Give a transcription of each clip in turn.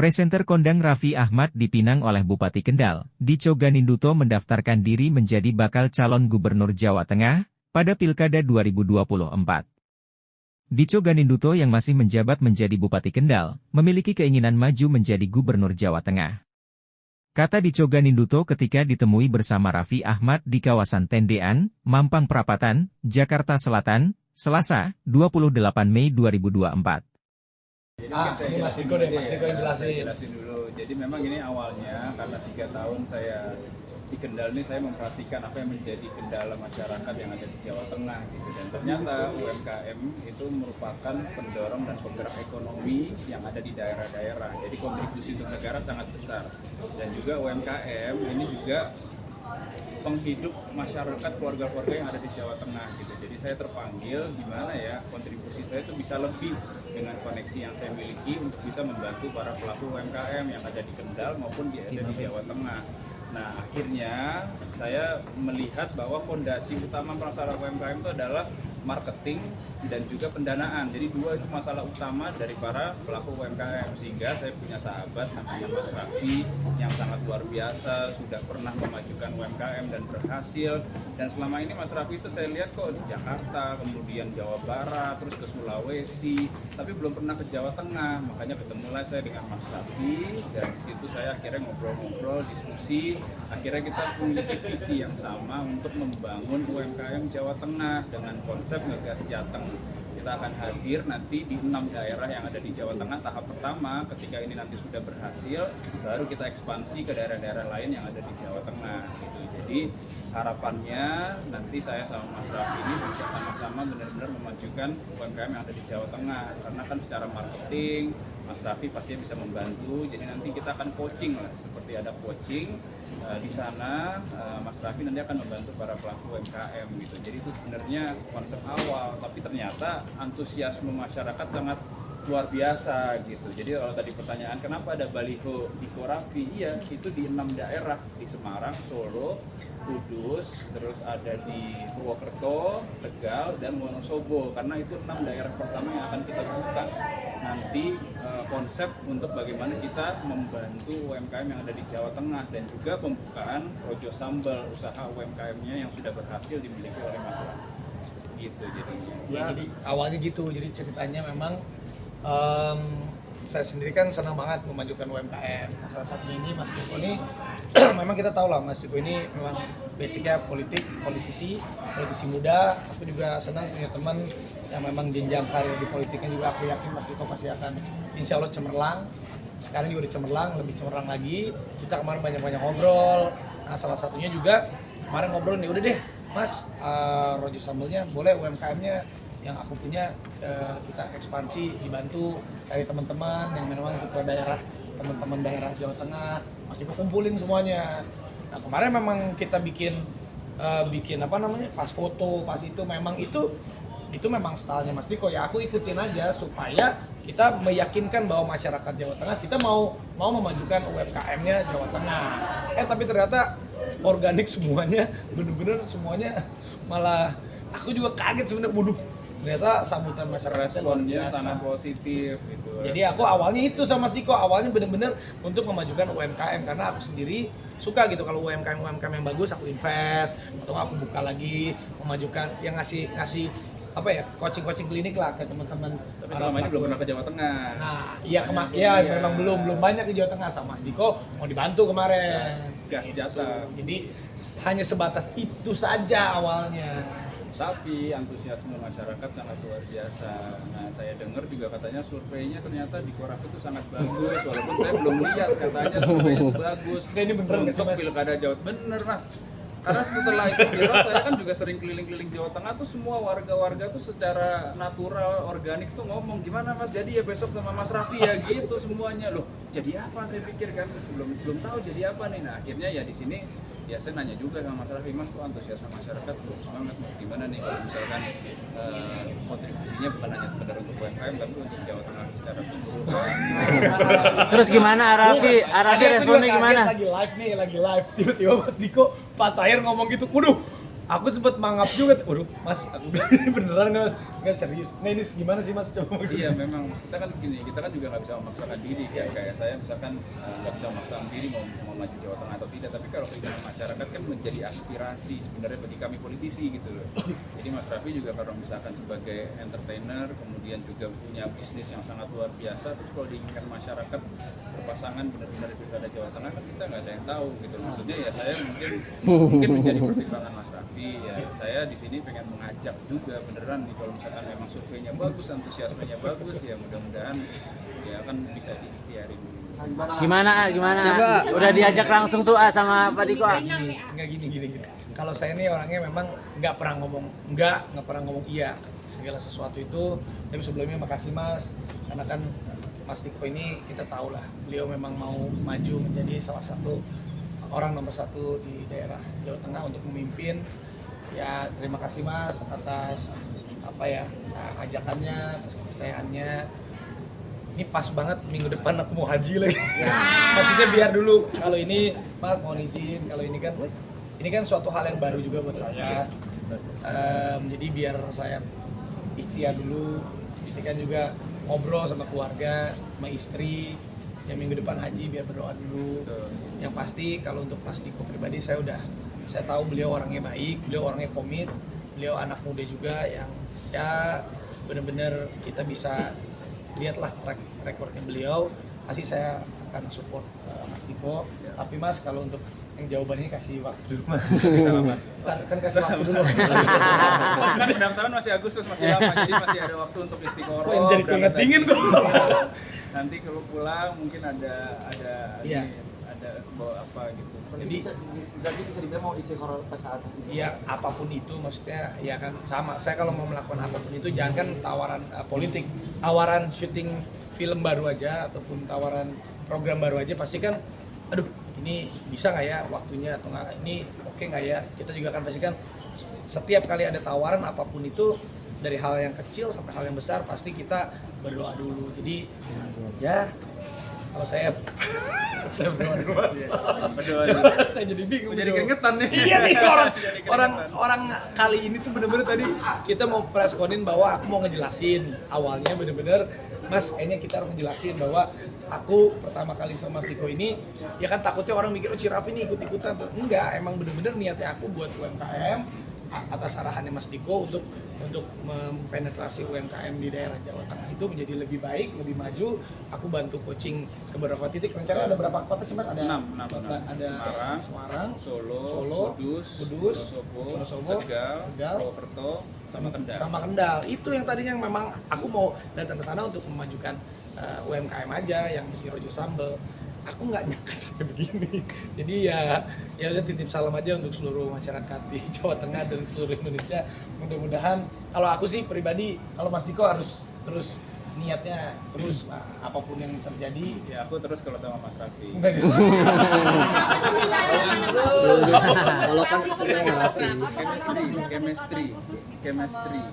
Presenter kondang Raffi Ahmad dipinang oleh Bupati Kendal, Dico Ganinduto mendaftarkan diri menjadi bakal calon gubernur Jawa Tengah pada Pilkada 2024. Dico Ganinduto yang masih menjabat menjadi Bupati Kendal, memiliki keinginan maju menjadi gubernur Jawa Tengah. Kata Dico Ganinduto ketika ditemui bersama Raffi Ahmad di kawasan Tendean, Mampang Perapatan, Jakarta Selatan, Selasa, 28 Mei 2024. Jadi ini Mas Diko deh, Mas Diko yang jelasin dulu. Jadi memang ini awalnya karena 3 tahun saya di Kendal ini saya memperhatikan apa yang menjadi kendala masyarakat yang ada di Jawa Tengah gitu. Dan ternyata UMKM itu merupakan pendorong dan penggerak ekonomi yang ada di daerah-daerah. Jadi kontribusi untuk negara sangat besar. Dan juga UMKM ini juga penghidup masyarakat keluarga-keluarga yang ada di Jawa Tengah gitu. Jadi saya terpanggil gimana ya kontribusi saya itu bisa lebih dengan koneksi yang saya miliki untuk bisa membantu para pelaku UMKM yang ada di Kendal maupun ada di Jawa Tengah. Nah akhirnya saya melihat bahwa fondasi utama masalah UMKM itu adalah marketing dan juga pendanaan. Jadi dua itu masalah utama dari para pelaku UMKM, sehingga saya punya sahabat namanya Mas Raffi yang sangat luar biasa, sudah pernah memajukan UMKM dan berhasil. Dan selama ini Mas Raffi itu saya lihat kok di Jakarta, kemudian Jawa Barat, terus ke Sulawesi, tapi belum pernah ke Jawa Tengah. Makanya ketemulah saya dengan Mas Raffi, dan di situ saya akhirnya ngobrol-ngobrol, diskusi. Akhirnya kita memiliki visi yang sama untuk membangun UMKM Jawa Tengah dengan konsep Ngegas Jateng. Kita akan hadir nanti di 6 daerah yang ada di Jawa Tengah tahap pertama. Ketika ini nanti sudah berhasil, baru kita ekspansi ke daerah-daerah lain yang ada di Jawa Tengah gitu. Jadi harapannya nanti saya sama Mas Raffi ini bisa sama-sama benar-benar memajukan UMKM yang ada di Jawa Tengah. Karena kan secara marketing Mas Raffi pasti bisa membantu. Jadi nanti kita akan coaching lah, seperti ada coaching di sana. Mas Raffi nanti akan membantu para pelaku UMKM gitu. Jadi itu sebenarnya konsep awal, tapi ternyata antusiasme masyarakat sangat luar biasa gitu. Jadi kalau tadi pertanyaan kenapa ada baliho Diko Raffi, iya itu di 6 daerah, di Semarang, Solo, Kudus, terus ada di Purwokerto, Tegal, dan Wonosobo. Karena itu 6 daerah pertama yang akan kita buka nanti konsep untuk bagaimana kita membantu UMKM yang ada di Jawa Tengah, dan juga pembukaan Rojo Sambal, usaha UMKM-nya yang sudah berhasil dimiliki oleh masyarakat. Gitu jadinya. Ya, jadi awalnya gitu. Jadi ceritanya memang saya sendiri kan senang banget memajukan UMKM. Nah, salah satunya ini Mas Diko ini memang kita tahu lah Mas Diko ini memang basicnya politisi muda. Aku juga senang punya teman yang memang jenjang karir di politiknya juga. Aku yakin Mas Diko pasti akan insya Allah cemerlang. Sekarang juga udah cemerlang, lebih cemerlang lagi. Kita kemarin banyak-banyak ngobrol. Nah salah satunya juga kemarin ngobrol nih, udah deh Mas, Rojo Sambalnya boleh UMKM-nya yang aku punya kita ekspansi, dibantu cari teman-teman yang memang putra daerah, teman-teman daerah Jawa Tengah, masih kumpulin semuanya. Nah kemarin memang kita bikin pas foto, pas itu memang itu memang stylenya Mas Diko ya. Aku ikutin aja supaya kita meyakinkan bahwa masyarakat Jawa Tengah kita mau memajukan UMKM-nya Jawa Tengah. Tapi ternyata organik semuanya, bener-bener semuanya, malah aku juga kaget sebenarnya. Waduh, ternyata sambutan masyarakat Responnya sangat positif gitu. Jadi aku awalnya itu sama Mas Diko, awalnya bener-bener untuk memajukan UMKM, karena aku sendiri suka gitu kalau UMKM yang bagus aku invest, atau aku buka lagi, memajukan yang ngasih apa ya, coaching klinik lah ke teman-teman. Tapi selama ini belum pernah ke Jawa Tengah. Nah, iya memang belum banyak di Jawa Tengah. Sama Mas Diko mau dibantu kemarin. Gas Jateng. Jadi hanya sebatas itu saja awalnya. Tapi antusiasme masyarakat sangat luar biasa. Nah, saya dengar juga katanya surveinya ternyata di Korak itu sangat bagus, walaupun saya belum lihat, katanya surveinya bagus. Ini bener nggak sih, untuk Mas? Pilkada Jawa? Bener Mas. Karena setelah itu viral, saya kan juga sering keliling-keliling Jawa Tengah tuh, semua warga-warga tuh secara natural, organik tuh ngomong, gimana Mas, jadi ya besok sama Mas Raffi ya gitu semuanya. Loh, jadi apa, saya pikir kan belum tahu jadi apa nih. Nah, akhirnya ya di sini ya saya nanya juga sama Mas Raffi, Mas kok antusiasme masyarakat bagus banget, gimana nih kalau misalkan kontribusinya bukan hanya sekedar untuk UMKM tapi untuk Jawa Tengah secara keseluruhan. Terus gimana Raffi responnya gimana? Lagi live, tiba-tiba Mas Diko pas akhir ngomong gitu, waduh, aku sempet mangap juga, waduh mas, aku bilang ini beneran nggak mas? Nggak serius, nggak ini gimana sih mas? Coba maksudnya. Iya memang maksudnya kan gini, kita kan juga nggak bisa memaksakan diri kayak saya misalkan nggak bisa memaksakan diri mau maju Jawa Tengah atau tidak, tapi kalau keinginan masyarakat kan menjadi aspirasi sebenarnya bagi kami politisi gitu loh. Jadi Mas Raffi juga kalau misalkan sebagai entertainer kemudian juga punya bisnis yang sangat luar biasa, terus kalau diinginkan masyarakat berpasangan benar-benar di pilkada Jawa Tengah kan kita nggak ada yang tahu gitu. Maksudnya ya saya mungkin menjadi pertimbangan Mas Raffi, ya saya di sini pengen mengajak juga beneran nih kalau misalkan memang surveinya bagus, antusiasmenya bagus, ya mudah-mudahan ya kan bisa diikhtiarin. Gimana? Coba. Udah diajak langsung tuh sama Pak Diko. Nggak gini. Kalau saya nih orangnya memang nggak pernah ngomong iya segala sesuatu itu. Tapi sebelumnya makasih mas, karena kan Mas Diko ini kita tahu lah, beliau memang mau maju menjadi salah satu orang nomor 1 di daerah Jawa Tengah untuk memimpin. Ya terima kasih mas atas ajakannya, atas kepercayaannya. Ini pas banget minggu depan aku mau haji lagi. Maksudnya biar dulu kalau ini mas mau izin, kalau ini kan suatu hal yang baru juga buat saya. Jadi biar saya ikhtiar dulu, bisikan juga ngobrol sama keluarga, sama istri. Yang minggu depan haji biar berdoa dulu. Yang pasti kalau untuk Mas Diko pribadi saya tahu beliau orangnya baik, beliau orangnya komit, beliau anak muda juga yang ya benar-benar kita bisa lihatlah track recordnya beliau. Pasti saya akan support Mas Diko. Tapi mas kalau untuk yang jawabannya kasih waktu dulu mas. Kan kasih waktu dulu. Kan pendaftaran masih Agustus, masih lama, jadi masih ada waktu untuk istiqoroh. Yang jadi keinget-ingin kok. Nanti kalau pulang mungkin ada Iya. ada bawa apa gitu. Jadi bisa dibilang mau istiqoroh pas saat itu. ya apapun itu maksudnya ya kan sama. Saya kalau mau melakukan apapun itu jangan kan tawaran politik, tawaran syuting film baru aja ataupun tawaran program baru aja pasti kan aduh ini bisa nggak ya waktunya atau nggak, ini oke nggak ya. Kita juga kan pasti kan setiap kali ada tawaran apapun itu dari hal yang kecil sampai hal yang besar pasti kita berdoa dulu. Jadi ya kalau saya berdoa dulu. Saya jadi bingung. Jadi keringetan nih. Iya nih orang kali ini tuh bener-bener tadi kita mau press conin bahwa aku mau ngejelasin awalnya bener-bener mas kayaknya kita harus ngejelasin bahwa aku pertama kali sama Mas Diko ini ya kan takutnya orang mikir oh Raffi ini ikut-ikutan. Enggak, emang bener-bener niatnya aku buat UMKM atas arahannya Mas Diko untuk mempenetrasi UMKM di daerah Jawa Tengah itu menjadi lebih baik, lebih maju. Aku bantu coaching ke beberapa titik. Rencananya ada berapa kota sih Mas? Ada 6. Ada Semarang, Solo, Kudus, Wonosobo, Tegal, Purwokerto, sama Kendal. Itu yang tadinya memang aku mau datang ke sana untuk memajukan UMKM aja yang di Rojo Sambel. Aku nggak nyangka sampai begini. Jadi ya udah titip salam aja untuk seluruh masyarakat di Jawa Tengah dan seluruh Indonesia. Mudah-mudahan kalau aku sih pribadi, kalau Mas Diko harus terus niatnya terus apapun yang terjadi. Ya aku terus kalau sama Mas Raffi. Kalau kan chemistry.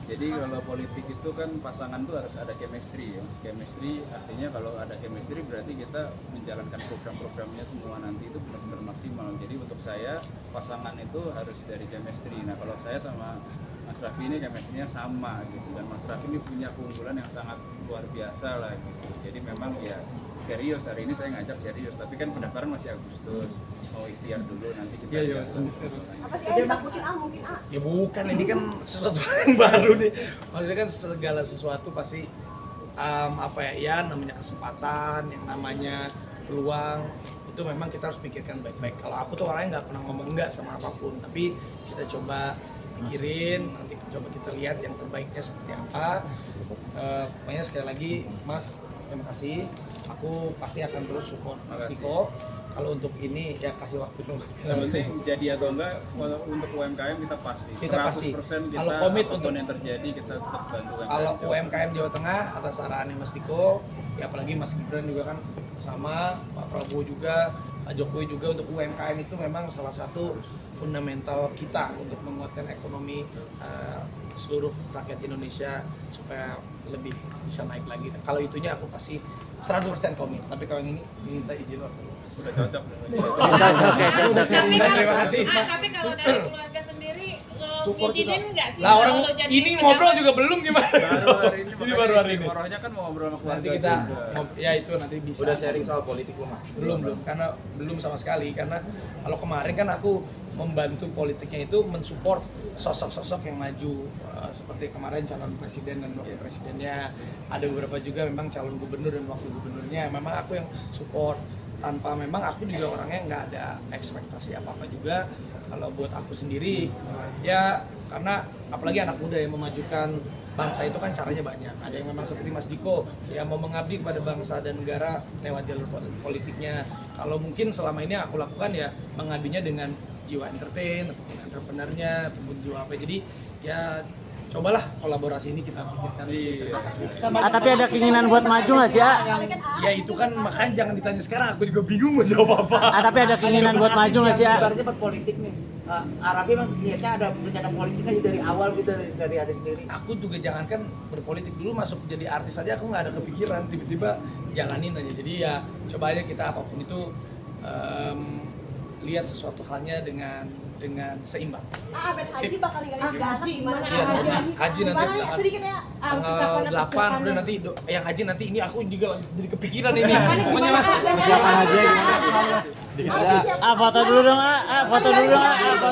Jadi kalau politik itu kan pasangan tuh harus ada chemistry ya. Chemistry artinya kalau ada chemistry berarti kita menjalankan program-programnya semua nanti itu benar-benar maksimal. Jadi untuk saya pasangan itu harus dari chemistry. Nah kalau saya sama Mas Raffi ini chemistry-nya sama gitu, dan Mas Raffi ini punya keunggulan yang sangat luar biasa lah gitu. Jadi memang ya serius, hari ini saya ngajak serius, tapi kan pendaftaran masih Agustus, mau ikhtiar dulu nanti kita lihat. Apa sih yang takutin mungkin Ya bukan, ini kan sesuatu yang baru nih. Maksudnya kan segala sesuatu pasti ya namanya kesempatan, yang namanya peluang itu memang kita harus pikirkan baik-baik. Kalau aku tuh orangnya nggak pernah ngomong enggak sama apapun, tapi kita coba pikirin, nanti coba kita lihat yang terbaiknya seperti apa. Pokoknya sekali lagi Mas, terima kasih. Aku pasti akan terus support Mas Diko. Kalau untuk ini ya kasih waktu dulu. Yang penting jadi atau enggak untuk UMKM kita pasti. Kita pasti. 100% kita kalau komit apapun untuk yang terjadi kita tetap bantu UMKM. Kalau UMKM Jawa Tengah atas arahannya Mas Diko, ya apalagi Mas Gibran juga kan sama, Pak Prabowo juga, Pak Jokowi juga, untuk UMKM itu memang salah satu fundamental kita untuk menguatkan ekonomi seluruh rakyat Indonesia supaya lebih bisa naik lagi. Kalau itunya aku pasti 100% komit. Tapi kalau yang ini minta izin waktu. Udah cocok. Cocok. Terima kasih. Tapi kalau dari keluarga sendiri ngizinin nggak sih? Lah orang kalau jadi ini pejabat? ngobrol juga belum gimana? Baru hari ini, Ini baru hari ini. Istiqorohnya kan mau ngobrol sama keluarga Nanti kita juga. ya itu nanti bisa. Udah sharing soal politik lu, Mas? Belum karena belum sama sekali karena kalau kemarin kan aku membantu politiknya itu mensupport sosok-sosok yang maju seperti kemarin calon presiden dan wakil presidennya, ada beberapa juga memang calon gubernur dan wakil gubernurnya, memang aku yang support tanpa memang aku juga orangnya nggak ada ekspektasi apa-apa juga. Kalau buat aku sendiri ya karena apalagi anak muda yang memajukan bangsa itu kan caranya banyak. Ada yang memang seperti Mas Diko yang mau mengabdi kepada bangsa dan negara lewat jalur politiknya. Kalau mungkin selama ini yang aku lakukan ya mengabdinya dengan jiwa entertain ataupun entrepreneurnya ataupun jiwa apa. Jadi ya cobalah kolaborasi ini kita pikirkan. Tapi ada keinginan buat maju nggak sih, Ya itu kan makanya jangan ditanya sekarang, aku juga bingung mau jawab apa. Tapi ada keinginan buat maju nggak sih, Ibaratnya berpolitik nih. Raffi emang niatnya ada rencana politik aja dari awal gitu dari hati sendiri. Aku juga jangankan berpolitik dulu masuk jadi artis aja aku nggak ada kepikiran, tiba-tiba jalanin aja. Jadi ya coba aja kita apapun itu lihat sesuatu halnya dengan seimbang. Abed Haji bakal ninggalin Haji, gimana? Iya, Haji nanti Gimana ya, sedikit ya. tanggal 8 udah nanti yang Haji nanti ini aku juga jadi kepikiran ini. Pokoknya Mas. foto dulu dong, foto dulu dong, foto.